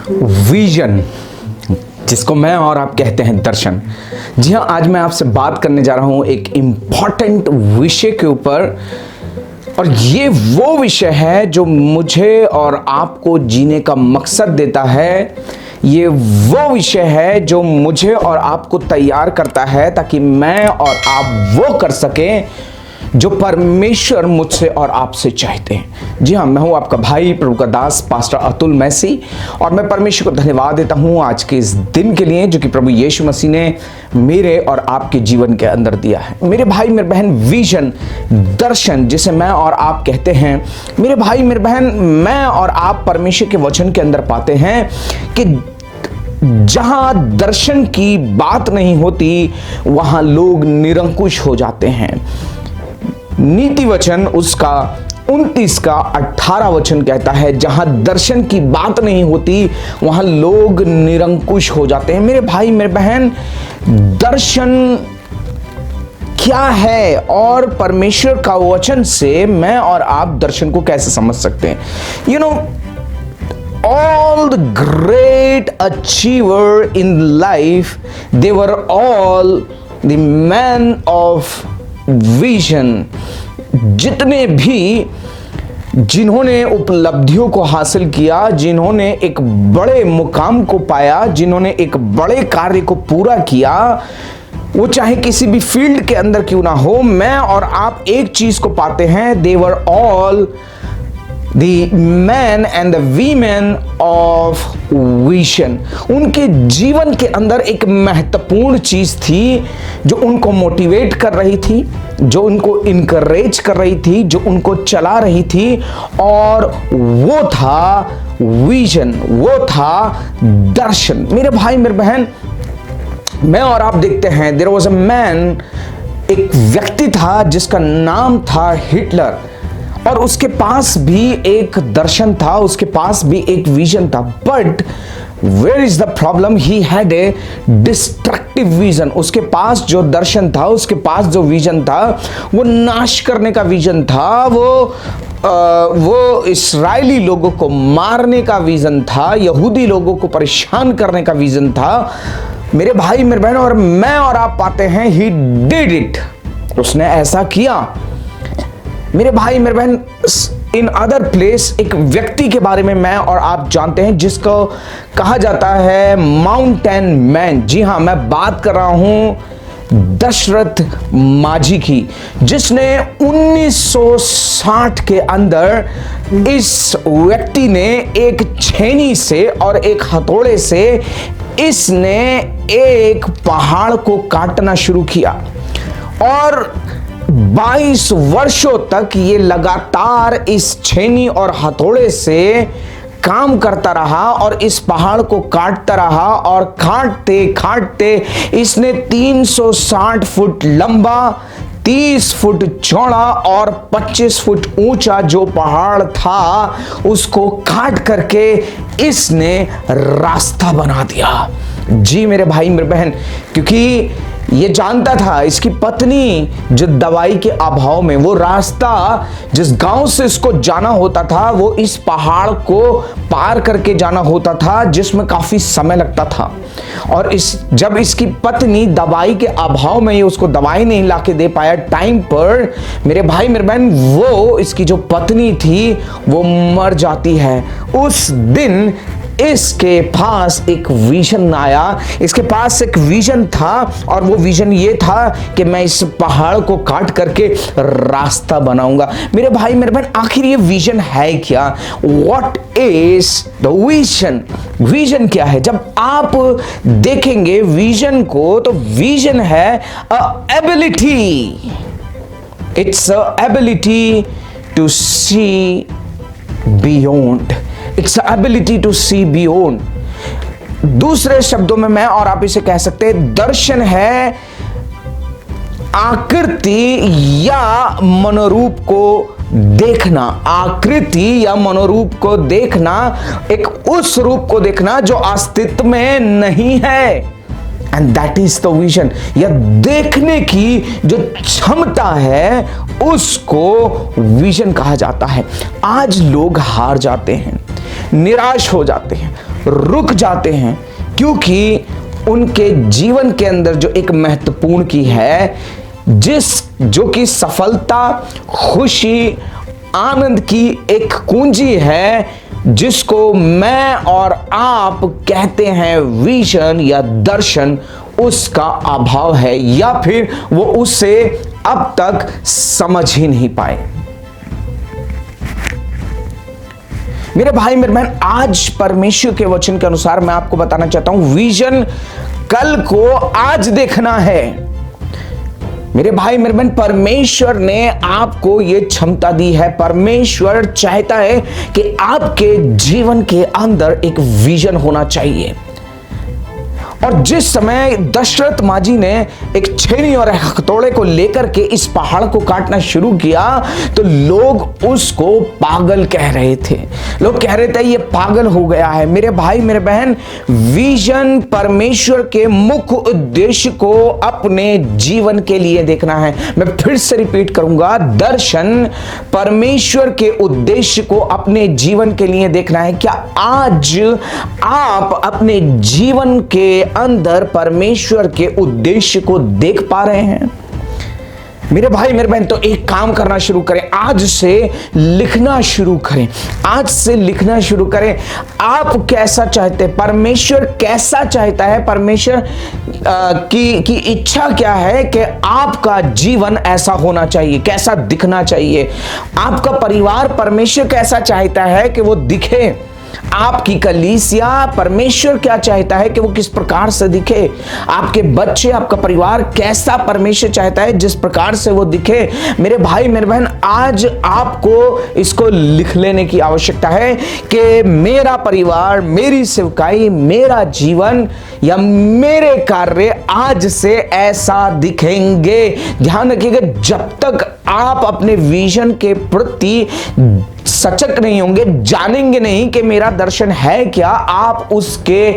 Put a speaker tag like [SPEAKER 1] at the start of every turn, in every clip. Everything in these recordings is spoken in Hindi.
[SPEAKER 1] विजन, जिसको मैं और आप कहते हैं दर्शन। जी हाँ, आज मैं आपसे बात करने जा रहा हूं एक इम्पॉर्टेंट विषय के ऊपर, और ये वो विषय है जो मुझे और आपको जीने का मकसद देता है। ये वो विषय है जो मुझे और आपको तैयार करता है ताकि मैं और आप वो कर सकें जो परमेश्वर मुझसे और आपसे चाहते हैं। जी हाँ, मैं हूं आपका भाई, प्रभु का दास, पास्टर अतुल मैसी, और मैं परमेश्वर को धन्यवाद देता हूं आज के इस दिन के लिए जो कि प्रभु यीशु मसीह ने मेरे और आपके जीवन के अंदर दिया है। मेरे भाई मेरे बहन, विजन, दर्शन जिसे मैं और आप कहते हैं, मेरे भाई मेरे बहन, मैं और आप परमेश्वर के वचन के अंदर पाते हैं कि जहां दर्शन की बात नहीं होती वहां लोग निरंकुश हो जाते हैं। नीति वचन उसका 29 का 18 वचन कहता है, जहां दर्शन की बात नहीं होती वहां लोग निरंकुश हो जाते हैं। मेरे भाई मेरे बहन, दर्शन क्या है और परमेश्वर का वचन से मैं और आप दर्शन को कैसे समझ सकते हैं? You know, all the great achiever in life, they were all the men of vision। जितने भी जिन्होंने उपलब्धियों को हासिल किया, जिन्होंने एक बड़े मुकाम को पाया, जिन्होंने एक बड़े कार्य को पूरा किया, वो चाहे किसी भी फील्ड के अंदर क्यों ना हो, मैं और आप एक चीज को पाते हैं, they were all The men and the women of vision। उनके जीवन के अंदर एक महत्वपूर्ण चीज थी जो उनको मोटिवेट कर रही थी, जो उनको इनकरेज कर रही थी, जो उनको चला रही थी, और वो था विजन, वो था दर्शन। मेरे भाई मेरे बहन, मैं और आप देखते हैं, देयर वाज अ मैन, एक व्यक्ति था जिसका नाम था हिटलर, और उसके पास भी एक दर्शन था, उसके पास भी एक विजन था। But where is the problem? He had a destructive vision. उसके पास जो दर्शन था, उसके पास जो विजन था, वो नाश करने का विजन था, वो इस्राएली लोगों को मारने का विजन था, यहूदी लोगों को परेशान करने का विजन था। मेरे भाई मेरे बहन, और मैं और आप पाते हैं, ही डिड इट, उसने ऐसा किया। मेरे भाई मेरे बहन, इन अदर प्लेस एक व्यक्ति के बारे में मैं और आप जानते हैं जिसको कहा जाता है माउंटेन मैन। जी हाँ, मैं बात कर रहा हूं दशरथ माझी की, जिसने 1960 के अंदर इस व्यक्ति ने एक छेनी से और एक हथौड़े से इसने एक पहाड़ को काटना शुरू किया, और 22 वर्षों तक ये लगातार इस छेनी और हथौड़े से काम करता रहा और इस पहाड़ को काटता रहा, और काटते काटते इसने 360 फुट लंबा, 30 फुट चौड़ा और 25 फुट ऊंचा जो पहाड़ था उसको काट करके इसने रास्ता बना दिया। जी मेरे भाई मेरे बहन, क्योंकि ये जानता था इसकी पत्नी जो दवाई के अभाव में, वो रास्ता जिस गांव से इसको जाना होता था वो इस पहाड़ को पार करके जाना होता था, जिसमें काफी समय लगता था। और जब इसकी पत्नी दवाई के अभाव में ये उसको दवाई नहीं लाके दे पाया टाइम पर, मेरे भाई मेरे बहन, वो इसकी जो पत्नी थी वो मर जाती है। उस दिन इसके पास एक विजन आया, इसके पास एक विजन था, और वो विजन ये था कि मैं इस पहाड़ को काट करके रास्ता बनाऊंगा। मेरे भाई मेरे बहन, आखिर ये विजन है क्या? What is the vision? Vision क्या है? जब आप देखेंगे विजन को, तो विजन है ability, it's ability to see beyond, it's ability to see beyond. दूसरे शब्दों में मैं और आप इसे कह सकते हैं, दर्शन है आकृति या मनोरूप को देखना, आकृति या मनोरूप को देखना, एक उस रूप को देखना जो अस्तित्व में नहीं है। And that is the vision, या देखने की जो क्षमता है उसको विजन कहा जाता है। आज लोग हार जाते हैं, निराश हो जाते हैं, रुक जाते हैं, क्योंकि उनके जीवन के अंदर जो एक महत्वपूर्ण की है, जो कि सफलता, खुशी, आनंद की एक कुंजी है, जिसको मैं और आप कहते हैं विजन या दर्शन, उसका अभाव है, या फिर वो उसे अब तक समझ ही नहीं पाए। मेरे भाई मेरे बहन, आज परमेश्वर के वचन के अनुसार मैं आपको बताना चाहता हूं, विजन कल को आज देखना है। मेरे भाई मेरे बहन, परमेश्वर ने आपको यह क्षमता दी है। परमेश्वर चाहता है कि आपके जीवन के अंदर एक विजन होना चाहिए। और जिस समय दशरथ माजी ने एक छेनी और हथौड़े को लेकर के इस पहाड़ को काटना शुरू किया, तो लोग उसको पागल कह रहे थे। लोग कह रहे थे ये पागल हो गया है। मेरे भाई मेरे बहन, विजन परमेश्वर के मुख्य उद्देश्य को अपने जीवन के लिए देखना है। मैं फिर से रिपीट करूंगा, दर्शन परमेश्वर के उद्देश्य को अपने जीवन के लिए देखना है। क्या आज आप अपने जीवन के अंदर परमेश्वर के उद्देश्य को देख पा रहे हैं? मेरे भाई मेरे बहन, तो एक काम करना शुरू करें, आज से लिखना शुरू करें। आज से लिखना शुरू करें, आप कैसा चाहते हैं, परमेश्वर कैसा चाहता है, परमेश्वर की इच्छा क्या है कि आपका जीवन ऐसा होना चाहिए, कैसा दिखना चाहिए। आपका परिवार परमेश्वर कैसा चाहता है कि वो दिखे। आपकी कलीसिया परमेश्वर क्या चाहता है कि वो किस प्रकार से दिखे। आपके बच्चे, आपका परिवार कैसा परमेश्वर चाहता है जिस प्रकार से वो दिखे। मेरे भाई मेरे बहन, आज आपको इसको लिख लेने की आवश्यकता है कि मेरा परिवार, मेरी सेवकाई, मेरा जीवन या मेरे कार्य आज से ऐसा दिखेंगे। ध्यान रखिएगा, जब तक आप अपने विजन के प्रति सचक नहीं होंगे, जानेंगे नहीं कि मेरा दर्शन है क्या, आप उसके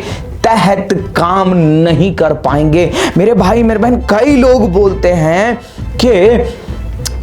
[SPEAKER 1] तहत काम नहीं कर पाएंगे। मेरे भाई मेरे बहन, कई लोग बोलते हैं कि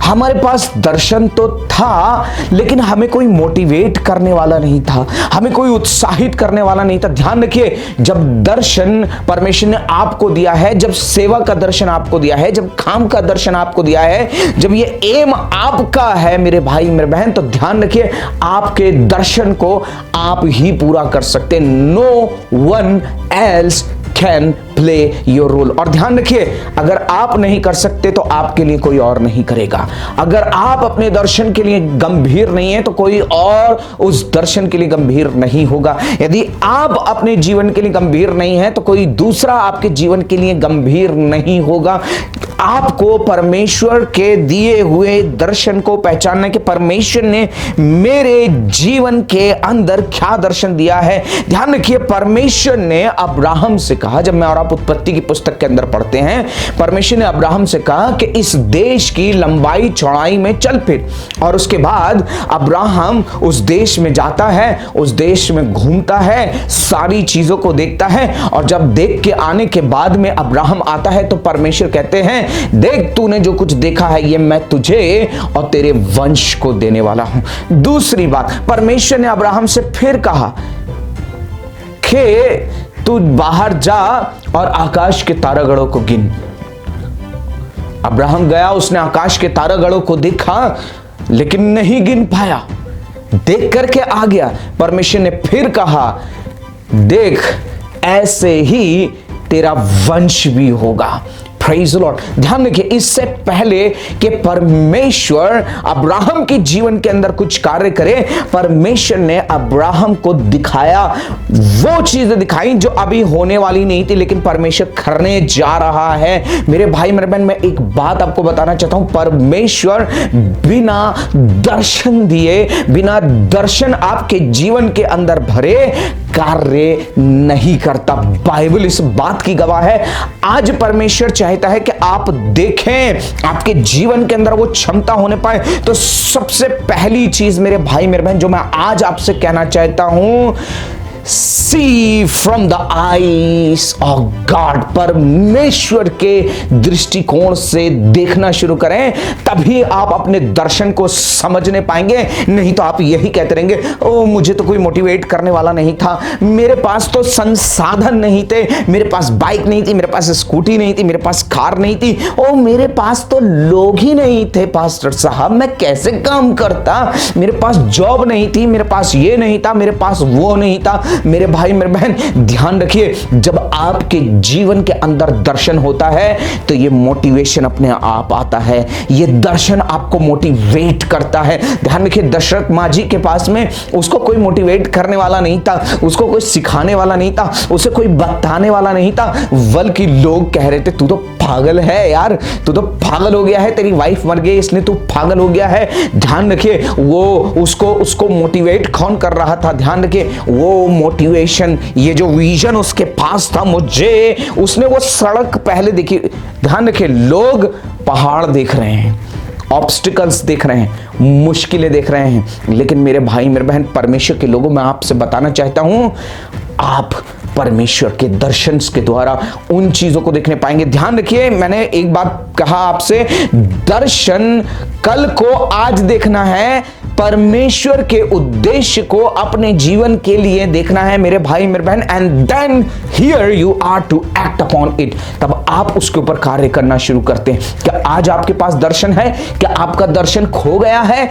[SPEAKER 1] हमारे पास दर्शन तो था, लेकिन हमें कोई मोटिवेट करने वाला नहीं था, हमें कोई उत्साहित करने वाला नहीं था। ध्यान रखिए, जब दर्शन परमेश्वर ने आपको दिया है, जब सेवा का दर्शन आपको दिया है, जब काम का दर्शन आपको दिया है, जब ये एम आपका है मेरे भाई मेरे बहन, तो ध्यान रखिए, आपके दर्शन को आप ही पूरा कर सकते। No one else can play your role. और ध्यान रखिए, अगर आप नहीं कर सकते तो आपके लिए कोई और नहीं करेगा। अगर आप अपने दर्शन के लिए गंभीर नहीं है तो कोई और उस दर्शन के लिए गंभीर नहीं होगा। यदि आप अपने जीवन के लिए गंभीर नहीं है तो कोई दूसरा आपके जीवन के लिए गंभीर नहीं होगा। आपको परमेश्वर के दिए हुए दर्शन को पहचानना कि परमेश्वर ने मेरे जीवन के अंदर क्या दर्शन दिया है। ध्यान रखिए, परमेश्वर ने अब्राहम से कहा, जब मैं और आप उत्पत्ति की पुस्तक के अंदर पढ़ते हैं, परमेश्वर ने अब्राहम से कहा कि इस देश की लंबाई चौड़ाई में चल फिर। और उसके बाद अब्राहम उस देश में जाता है, उस देश में घूमता है, सारी चीजों को देखता है। और जब देख के आने के बाद में अब्राहम आता है तो परमेश्वर कहते हैं, देख तूने जो कुछ देखा है ये मैं तुझे और तेरे वंश को देने वाला हूं। दूसरी बात, परमेश्वर ने अब्राहम से फिर कहा कि तू बाहर जा और आकाश के तारागणों को गिन। अब्राहम गया, उसने आकाश के तारागणों को देखा, लेकिन नहीं गिन पाया, देख करके आ गया। परमेश्वर ने फिर कहा, देख ऐसे ही तेरा वंश भी होगा। Praise the Lord. ध्यान रखिए, इससे पहले कि परमेश्वर अब्राहम के जीवन के अंदर कुछ कार्य करे, परमेश्वर ने अब्राहम को दिखाया, वो चीजें दिखाई जो अभी होने वाली नहीं थी, लेकिन परमेश्वर करने जा रहा है। मेरे भाई मेरे बहन, मैं एक बात आपको बताना चाहता हूं, परमेश्वर बिना दर्शन दिए, बिना दर्शन आपके जीवन के अंदर भरे कार्य नहीं करता। बाइबल इस बात की गवाह है। आज परमेश्वर चाहता है कि आप देखें, आपके जीवन के अंदर वो क्षमता होने पाए। तो सबसे पहली चीज मेरे भाई मेरे बहन जो मैं आज आपसे कहना चाहता हूं, see from the eyes of God, परमेश्वर के दृष्टिकोण से देखना शुरू करें, तभी आप अपने दर्शन को समझने पाएंगे। नहीं तो आप यही कहते रहेंगे, ओ मुझे तो कोई मोटिवेट करने वाला नहीं था, मेरे पास तो संसाधन नहीं थे, मेरे पास बाइक नहीं थी, मेरे पास स्कूटी नहीं थी, मेरे पास कार नहीं थी, ओ मेरे पास तो लोग ही नहीं थे पास्टर साहब, मैं कैसे काम करता, मेरे पास जॉब नहीं थी, मेरे पास ये नहीं था, मेरे पास वो नहीं था। मेरे भाई मेरे बहन, ध्यान रखिए, जब आपके जीवन के अंदर दर्शन होता है तो ये मोटिवेशन अपने आप आता है, ये दर्शन आपको मोटिवेट करता है। ध्यान रखिए, दशरथ माझी के पास में उसको कोई मोटिवेट करने वाला नहीं था, उसको कोई सिखाने वाला नहीं था, उसे कोई बताने वाला नहीं था, बल्कि लोग कह रहे थे तू तो पागल है यार, तू तो पागल हो गया है, तेरी वाइफ मर गई इसलिए तू पागल हो गया है। ध्यान रखिए, वो उसको मोटिवेट कौन कर रहा था? ध्यान रखिए, वो मोटिवेशन, ये जो विजन उसके पास था, मुझे उसने वो सड़क पहले देखी। ध्यान रखिए, लोग पहाड़ देख रहे हैं, ऑब्स्टिकल्स देख रहे हैं, मुश्किलें देख रहे हैं, लेकिन मेरे भाई मेरे बहन, परमेश्वर के लोगों, मैं आपसे बताना चाहता हूं, आप परमेश्वर के दर्शन के द्वारा उन चीजों को देखने पाएंगे। ध्यान रखिए, मैंने एक बात कहा आपसे, दर्शन कल को आज देखना है, परमेश्वर के उद्देश्य को अपने जीवन के लिए देखना है मेरे भाई मेरे बहन, and then here you are to act upon it. तब आप उसके ऊपर कार्य करना शुरू करते हैं। क्या आज आपके पास दर्शन है? क्या आपका दर्शन खो गया है?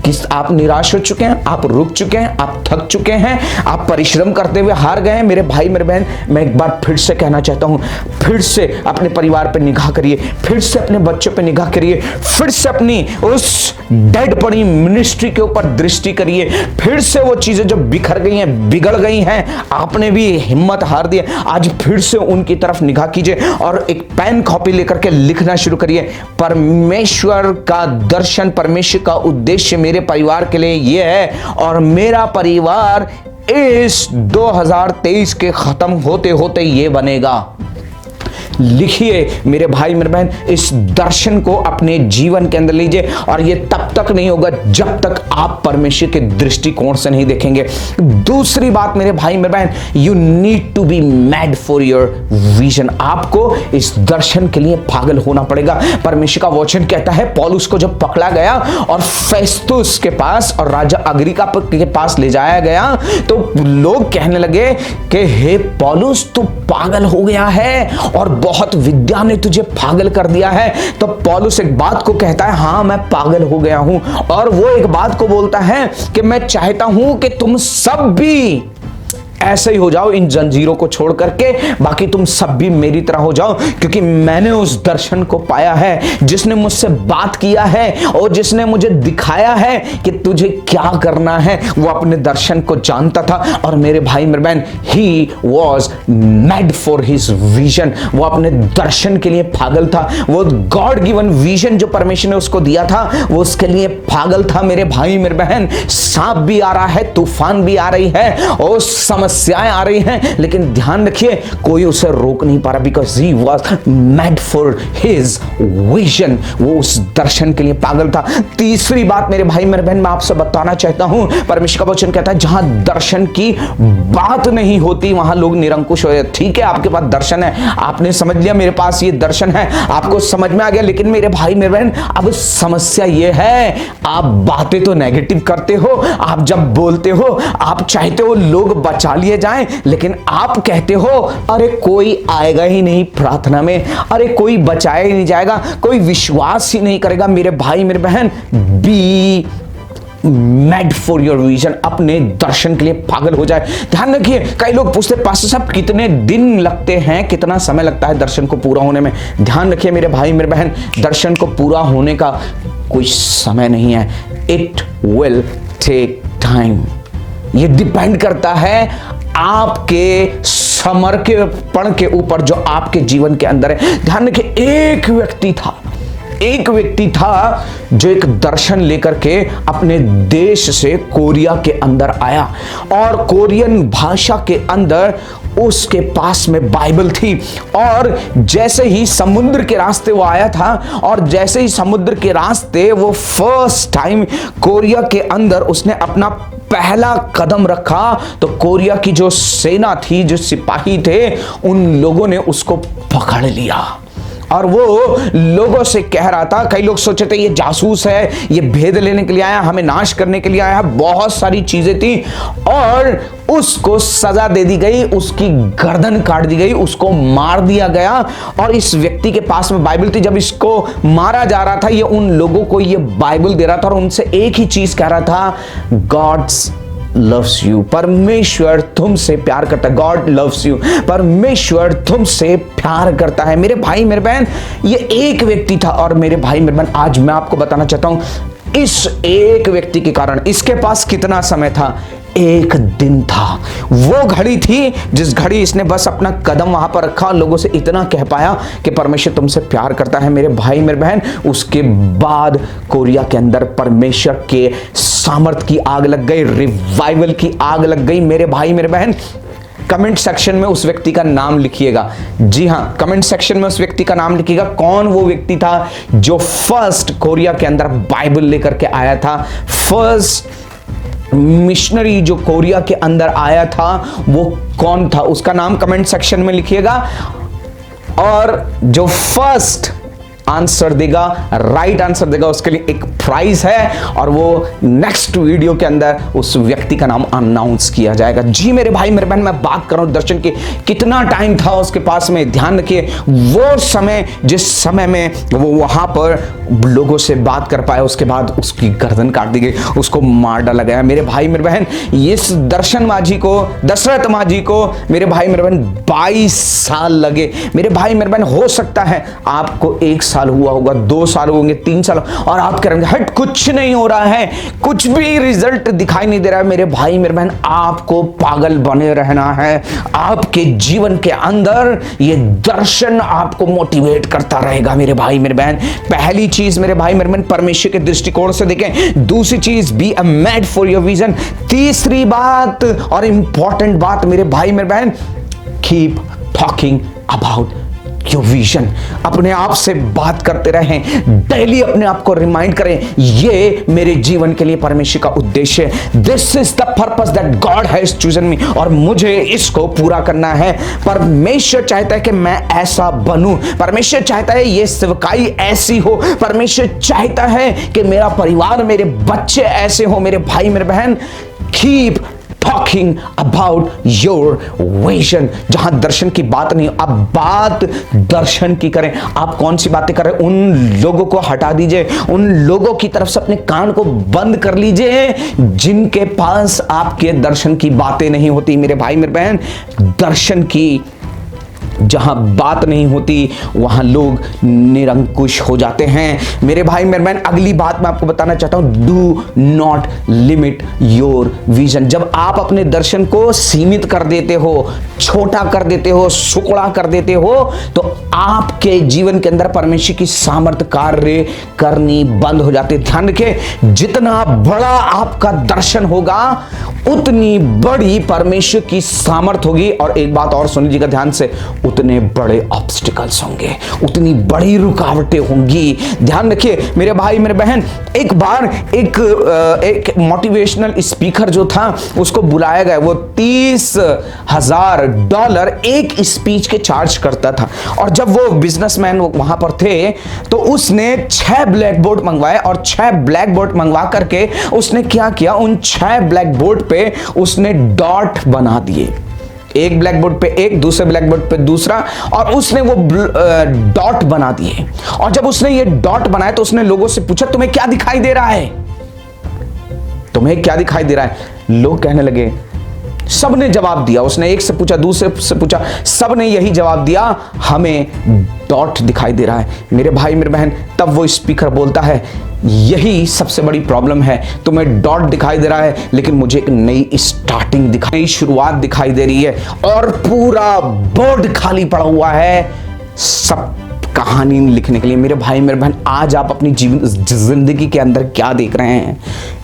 [SPEAKER 1] किस आप निराश हो चुके हैं, आप रुक चुके हैं, आप थक चुके हैं, आप परिश्रम करते हुए हार गए हैं? मेरे भाई मेरे बहन, मैं एक बार फिर से कहना चाहता हूं, फिर से अपने परिवार पर निगाह करिए, फिर से अपने बच्चों पर निगाह करिए, फिर से अपनी उस डेड पड़ी मिनिस्ट्री के ऊपर दृष्टि करिए, फिर से वो चीजें जो बिखर गई हैं, बिगड़ गई हैं, आपने भी हिम्मत हार दी, आज फिर से उनकी तरफ निगाह कीजिए और एक पेन कॉपी लेकर के लिखना शुरू करिए, परमेश्वर का दर्शन, परमेश्वर का उद्देश्य मेरे परिवार के लिए ये है और मेरा परिवार इस 2023 के खत्म होते होते ये बनेगा। लिखिए मेरे भाई मेरे बहन, इस दर्शन को अपने जीवन के अंदर लीजिए, और ये तब तक नहीं होगा जब तक आप परमेश्वर के दृष्टिकोण से नहीं देखेंगे। दूसरी बात मेरे भाई मेरे बहन, you need to be mad for your vision. आपको इस दर्शन के लिए पागल होना पड़ेगा। परमेश्वर का वचन कहता है, पौलुस को जब पकड़ा गया और फेस्तुस के पास और राजा अग्रिप्पा के पास ले जाया गया, तो लोग कहने लगे कि हे पौलुस, तू पागल हो गया है और बहुत विद्या ने तुझे पागल कर दिया है। तो पौलुस एक बात को कहता है, हाँ मैं पागल हो गया हूं, और वो एक बात को बोलता है कि मैं चाहता हूं कि तुम सब भी ऐसे ही हो जाओ, इन जंजीरों को छोड़ करके, बाकी तुम सब भी मेरी तरह हो जाओ, क्योंकि मैंने उस दर्शन को पाया है, जिसने मुझसे बात किया है और जिसने मुझे दिखाया है कि तुझे क्या करना है, वो अपने दर्शन को जानता था। और मेरे भाई मेरे बहन, he was mad for his vision, वो अपने दर्शन के लिए पागल था। वो गॉड गिवन विजन जो परमेश्वर ने उसको दिया था, वो उसके लिए पागल था। मेरे भाई मेरे बहन, सांप भी आ रहा है, तूफान भी आ रही है और समस्याएं आ रही हैं, लेकिन ध्यान रखिए, कोई उसे रोक नहीं पा रहा, because he was mad for his vision, वो उस दर्शन के लिए पागल था। तीसरी बात मेरे भाई मेरे बहन, मैं आपसे बताना चाहता हूं, परमेश्वर का वचन कहता है, जहां दर्शन की बात नहीं होती वहां लोग निरंकुश हो जाते। ठीक है, आपके पास दर्शन है, आपने समझ लिया मेरे पास ये दर्शन है, आपको समझ में आ गया, लेकिन मेरे भाई मेरे बहन, अब समस्या ये है, आप बातें तो नेगेटिव करते हो, आप जब बोलते हो, आप चाहते हो लोग बचा लिए जाएं, लेकिन आप कहते हो अरे कोई आएगा ही नहीं प्रार्थना में, अरे कोई बचाया ही नहीं जाएगा, कोई विश्वास ही नहीं करेगा। मेरे भाई मेरे बहन, B mad for your vision, अपने दर्शन के लिए पागल हो जाए। ध्यान रखिए, कई लोग पूछते पास्टर साहब कितने दिन लगते हैं, कितना समय लगता है दर्शन को पूरा होने में? ध्यान रखिए मेरे भाई मेरे बहन, दर्शन को पूरा होने का कोई समय नहीं है, इट विल टेक टाइम। ये डिपेंड करता है आपके समर्पण के ऊपर जो आपके जीवन के अंदर है। ध्यान रखिए, एक व्यक्ति था जो एक दर्शन लेकर के अपने देश से कोरिया के अंदर आया, और कोरियन भाषा के अंदर उसके पास में बाइबल थी, और जैसे ही समुद्र के रास्ते वो आया था, और जैसे ही समुद्र के रास्ते वो फर्स्ट टाइम कोरिया के अंदर उसने अपना पहला कदम रखा तो कोरिया की जो सेना थी, जो सिपाही थे, उन लोगों ने उसको पकड़ लिया और वो लोगों से कह रहा था, कई लोग सोचे थे ये जासूस है, ये भेद लेने के लिए आया, हमें नाश करने के लिए आया, बहुत सारी चीजें थी और उसको सजा दे दी गई, उसकी गर्दन काट दी गई, उसको मार दिया गया। और इस व्यक्ति के पास में बाइबल थी, जब इसको मारा जा रहा था ये उन लोगों को ये बाइबल दे रहा था और उनसे एक ही चीज कह रहा था, गॉड्स लव्स यू, परमेश्वर तुमसे प्यार करता है, गॉड लव्स यू, परमेश्वर तुमसे प्यार करता है। मेरे भाई मेरे बहन, ये एक व्यक्ति था और मेरे भाई मेरे बहन, आज मैं आपको बताना चाहता हूं इस एक व्यक्ति के कारण, इसके पास कितना समय था, एक दिन था। वो घड़ी थी जिस घड़ी इसने बस अपना कदम वहां पर रखा, लोगों से इतना कह पाया कि परमेश्वर तुमसे प्यार करता है। मेरे भाई मेरे बहन, उसके बाद कोरिया के अंदर परमेश्वर के सामर्थ की आग लग गई, रिवाइवल की आग लग गई। मेरे भाई मेरे बहन, कमेंट सेक्शन में उस व्यक्ति का नाम लिखिएगा। जी हां, कमेंट सेक्शन में उस व्यक्ति का नाम लिखिएगा। कौन वो व्यक्ति था जो फर्स्ट कोरिया के अंदर बाइबल लेकर के आया था, फर्स्ट मिशनरी जो कोरिया के अंदर आया था, वो कौन था, उसका नाम कमेंट सेक्शन में लिखिएगा। और जो फर्स्ट आंसर देगा, राइट आंसर देगा, उसके लिए एक प्राइज है और वो नेक्स्ट वीडियो के अंदर उस व्यक्ति का नाम अनाउंस किया जाएगा। जी मेरे भाई मेरे बहन, मैं बात कर रहा हूं दर्शन की, कितना टाइम था उसके पास में, ध्यान रखिए वो समय, जिस समय में वो वहां पर लोगों से बात कर पाया, उसके बाद उसकी गर्दन काट दी गई, उसको मार डाला गया। मेरे भाई मेरे बहन, इस दर्शन माझी को, दशरथ माझी को, मेरे भाई मेरे बहन 22 साल लगे। मेरे भाई मेरे बहन, हो सकता है आपको 1 साल हुआ होगा, 2 साल होंगे, 3 साल, और आप करेंगे हट कुछ नहीं हो रहा है, कुछ भी रिजल्ट दिखाई नहीं दे रहा है। मेरे भाई मेरे बहन, आपको पागल बने रहना है। आपके जीवन के अंदर ये दर्शन आपको मोटिवेट करता रहेगा। मेरे भाई मेरे बहन, पहली चीज मेरे भाई मेरे बहन, परमेश्वर के दृष्टिकोण से देखें। दूसरी चीज, be a mad for your vision. तीसरी बात और इंपॉर्टेंट बात मेरे भाई मेरे बहन, keep talking about your vision. अपने आप से बात करते रहें, डेली अपने आप को रिमाइंड करें, ये मेरे जीवन के लिए परमेश्वर का उद्देश्य है। This is the purpose that God has chosen me, और मुझे इसको पूरा करना है। परमेश्वर चाहता है कि मैं ऐसा बनूं, परमेश्वर चाहता है ये सेवकाई ऐसी हो, परमेश्वर चाहता है कि मेरा परिवार, मेरे बच्चे ऐसे हो। मेरे भाई मेरे बहन, keep talking about your vision. जहां दर्शन की बात नहीं, अब बात दर्शन की करें। आप कौन सी बातें करें, उन लोगों को हटा दीजिए, उन लोगों की तरफ से अपने कान को बंद कर लीजिए जिनके पास आपके दर्शन की बातें नहीं होती। मेरे भाई मेरे बहन, दर्शन की जहां बात नहीं होती वहां लोग निरंकुश हो जाते हैं। मेरे भाई मेरे बहन, अगली बात मैं आपको बताना चाहता हूं, do not limit your vision. जब आप अपने दर्शन को सीमित कर देते हो, छोटा कर देते हो, सुकड़ा कर देते हो, तो आपके जीवन के अंदर परमेश्वर की सामर्थ्य कार्य करनी बंद हो जाती है। ध्यान रखिए, जितना बड़ा आपका दर्शन होगा उतनी बड़ी परमेश्वर की सामर्थ्य होगी। और एक बात और सुन लीजिएगा ध्यान से, उतने बड़े ऑब्स्टिकल्स होंगे, उतनी बड़ी रुकावटें होंगी। ध्यान रखिए मेरे भाई मेरे बहन, एक बार एक मोटिवेशनल स्पीकर जो था उसको बुलाया गया। वो $30,000 एक स्पीच के चार्ज करता था। और जब वो बिजनेसमैन वहां पर थे तो उसने 6 ब्लैक बोर्ड मंगवाए, और 6 ब्लैक बोर्ड मंगवा करके उसने क्या किया, उन 6 ब्लैक बोर्ड पे उसने डॉट बना दिए। एक ब्लैक बोर्ड पे एक, दूसरे ब्लैक बोर्ड पे दूसरा, और उसने वो डॉट बना दिए। और जब उसने ये डॉट बनाए तो उसने लोगों से पूछा, तुम्हें क्या दिखाई दे रहा है, तुम्हें क्या दिखाई दे रहा है? लोग कहने लगे, सबने जवाब दिया, उसने एक से पूछा, दूसरे से पूछा, सबने यही जवाब दिया, हमें डॉट दिखाई दे रहा है। मेरे भाई मेरे बहन, तब वो स्पीकर बोलता है, यही सबसे बड़ी प्रॉब्लम है, तुम्हें डॉट दिखाई दे रहा है लेकिन मुझे एक नई स्टार्टिंग नई शुरुआत दिखाई दे रही है, और पूरा बोर्ड खाली पड़ा हुआ है सब कहानी लिखने के लिए। मेरे भाई मेरे बहन, आज आप अपनी जिंदगी के अंदर क्या देख रहे हैं?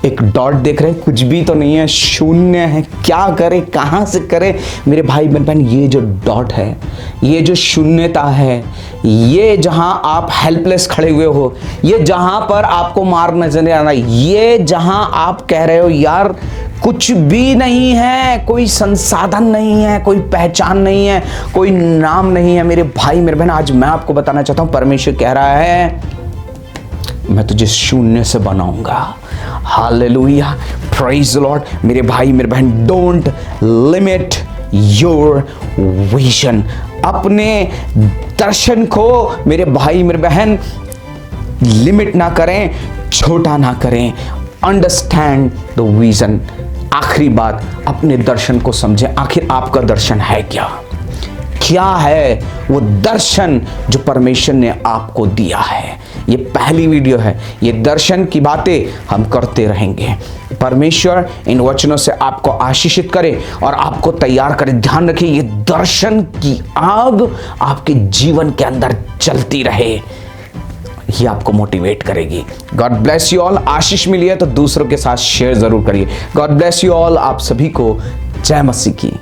[SPEAKER 1] एक डॉट देख रहे हैं, कुछ भी तो नहीं है, शून्य है, क्या करें, कहां से करें। मेरे भाई बहन, ये जो डॉट है, ये जो शून्यता है, ये जहां आप हेल्पलेस खड़े हुए हो, ये जहां पर आपको मार्ग नजर नहीं आ रहा, ये जहां आप कह रहे हो यार कुछ भी नहीं है, कोई संसाधन नहीं है, कोई पहचान नहीं है, कोई नाम नहीं है, मेरे भाई मेरे बहन, आज मैं आपको बताना चाहता हूं, परमेश्वर कह रहा है मैं तुझे शून्य से बनाऊंगा। Hallelujah, praise the Lord. मेरे भाई मेरे बहन, डोंट लिमिट योर विजन। अपने दर्शन को मेरे भाई मेरे बहन लिमिट ना करें, छोटा ना करें। Understand the vision. आखिरी बात, अपने दर्शन को समझें। आखिर आपका दर्शन है क्या? क्या है वो दर्शन जो परमेश्वर ने आपको दिया है? ये पहली वीडियो है, ये दर्शन की बातें हम करते रहेंगे। परमेश्वर इन वचनों से आपको आशीषित करे और आपको तैयार करे। ध्यान रखिए, ये दर्शन की आग आपके जीवन के अंदर चलती रहे, ये आपको मोटिवेट करेगी। God bless you all. आशीष मिली है तो दूसरों के साथ शेयर जरूर करिए। God bless you all. आप सभी को जय मसीह की।